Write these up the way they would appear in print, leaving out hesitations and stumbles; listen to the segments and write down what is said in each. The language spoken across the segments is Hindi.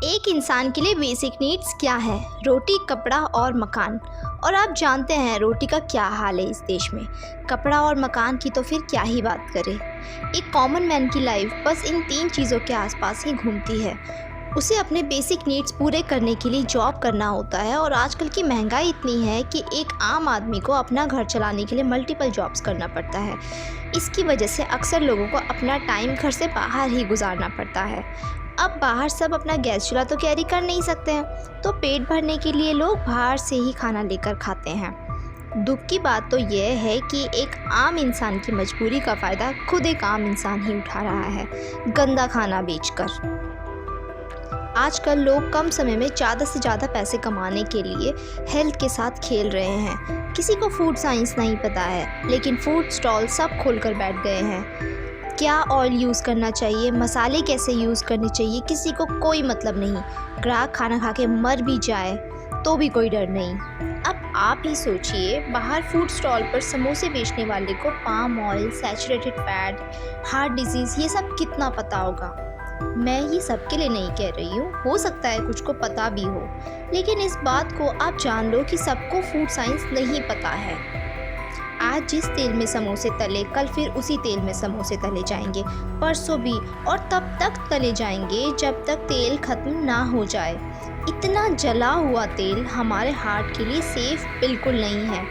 एक इंसान के लिए बेसिक नीड्स क्या है? रोटी, कपड़ा और मकान। और आप जानते हैं रोटी का क्या हाल है इस देश में। कपड़ा और मकान की तो फिर क्या ही बात करें। एक कॉमन मैन की लाइफ बस इन तीन चीज़ों के आसपास ही घूमती है। उसे अपने बेसिक नीड्स पूरे करने के लिए जॉब करना होता है और आजकल की महंगाई इतनी है कि एक आम आदमी को अपना घर चलाने के लिए मल्टीपल जॉब्स करना पड़ता है। इसकी वजह से अक्सर लोगों को अपना टाइम घर से बाहर ही गुजारना पड़ता है। अब बाहर सब अपना गैस चूल्हा तो कैरी कर नहीं सकते हैं, तो पेट भरने के लिए लोग बाहर से ही खाना लेकर खाते हैं। दुख की बात तो यह है कि एक आम इंसान की मजबूरी का फ़ायदा खुद एक आम इंसान ही उठा रहा है, गंदा खाना बेचकर। आजकल लोग कम समय में ज़्यादा से ज़्यादा पैसे कमाने के लिए हेल्थ के साथ खेल रहे हैं। किसी को फूड साइंस नहीं पता है, लेकिन फूड स्टॉल सब खोलकर बैठ गए हैं। क्या ऑयल यूज़ करना चाहिए, मसाले कैसे यूज़ करने चाहिए, किसी को कोई मतलब नहीं। ग्राहक खाना खा के मर भी जाए तो भी कोई डर नहीं। अब आप ही सोचिए, बाहर फूड स्टॉल पर समोसे बेचने वाले को palm oil, saturated fat, heart disease ये सब कितना पता होगा। मैं ये सबके लिए नहीं कह रही हूँ, हो सकता है कुछ को पता भी हो, लेकिन इस बात को आप जान लो कि सबको फूड साइंस नहीं पता है। आज जिस तेल में समोसे तले, कल फिर उसी तेल में समोसे तले जाएंगे, परसों भी, और तब तक तले जाएंगे जब तक तेल खत्म ना हो जाए। इतना जला हुआ तेल हमारे हार्ट के लिए सेफ बिल्कुल नहीं है।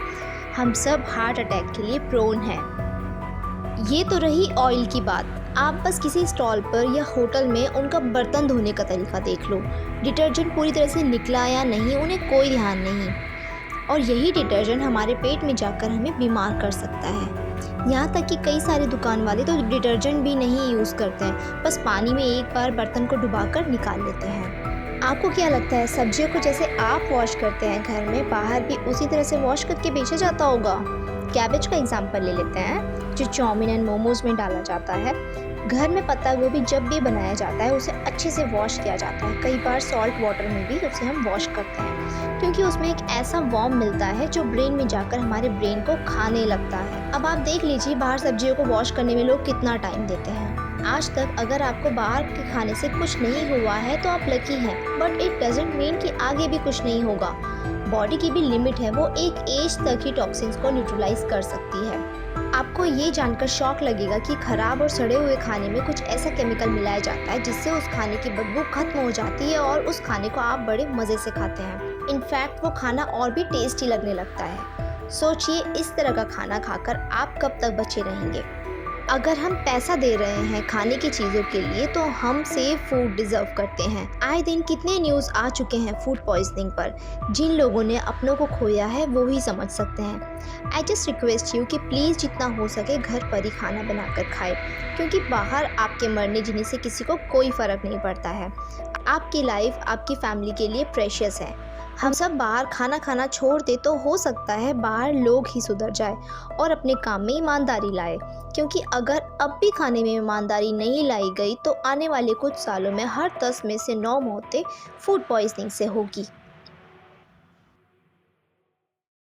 हम सब हार्ट अटैक के लिए प्रोन हैं। ये तो रही ऑयल की बात। आप बस किसी स्टॉल पर या होटल में उनका बर्तन धोने का तरीका देख लो। डिटर्जेंट पूरी तरह से निकला या नहीं, उन्हें कोई ध्यान नहीं। और यही डिटर्जेंट हमारे पेट में जाकर हमें बीमार कर सकता है। यहाँ तक कि कई सारे दुकान वाले तो डिटर्जेंट भी नहीं यूज़ करते हैं, बस पानी में एक बार बर्तन को डुबाकर निकाल लेते हैं। आपको क्या लगता है, सब्जियों को जैसे आप वॉश करते हैं घर में, बाहर भी उसी तरह से वॉश करके बेचा जाता होगा? कैबेज का एग्जाम्पल ले लेते हैं, जो चाउमीन एंड मोमोज में डाला जाता है। घर में पत्ता गोभी जब भी बनाया जाता है उसे अच्छे से वॉश किया जाता है। कई बार सॉल्ट वाटर में भी उसे हम वॉश करते हैं, क्योंकि उसमें एक ऐसा वार्म मिलता है जो ब्रेन में जाकर हमारे ब्रेन को खाने लगता है। अब आप देख लीजिए, बाहर सब्जियों को वॉश करने में लोग कितना टाइम देते हैं। आज तक अगर आपको बाहर के खाने से कुछ नहीं हुआ है तो आप लकी हैं, बट इट डजंट मीन कि आगे भी कुछ नहीं होगा। बॉडी की भी लिमिट है, वो एक एज तक ही टॉक्सिन्स को न्यूट्रलाइज कर सकती है। आपको ये जानकर शॉक लगेगा कि खराब और सड़े हुए खाने में कुछ ऐसा केमिकल मिलाया जाता है जिससे उस खाने की बदबू खत्म हो जाती है और उस खाने को आप बड़े मज़े से खाते हैं। इनफैक्ट वो खाना और भी टेस्टी लगने लगता है। सोचिए, इस तरह का खाना खाकर आप कब तक बचे रहेंगे? अगर हम पैसा दे रहे हैं खाने की चीज़ों के लिए तो हम सेफ फूड डिज़र्व करते हैं। आए दिन कितने न्यूज़ आ चुके हैं फूड पॉइजनिंग पर। जिन लोगों ने अपनों को खोया है वो ही समझ सकते हैं। आई जस्ट रिक्वेस्ट यू कि प्लीज़ जितना हो सके घर पर ही खाना बनाकर खाएं, क्योंकि बाहर आपके मरने जीने से किसी को कोई फ़र्क नहीं पड़ता है। आपकी लाइफ आपकी फैमिली के लिए प्रेशियस है। हम सब बाहर खाना खाना छोड़ दे तो हो सकता है बाहर लोग ही सुधर जाए और अपने काम में ईमानदारी लाए, क्योंकि अगर अब भी खाने में ईमानदारी नहीं लाई गई तो आने वाले कुछ सालों में हर 10 में से 9 मौतें फूड पॉइजनिंग से होगी।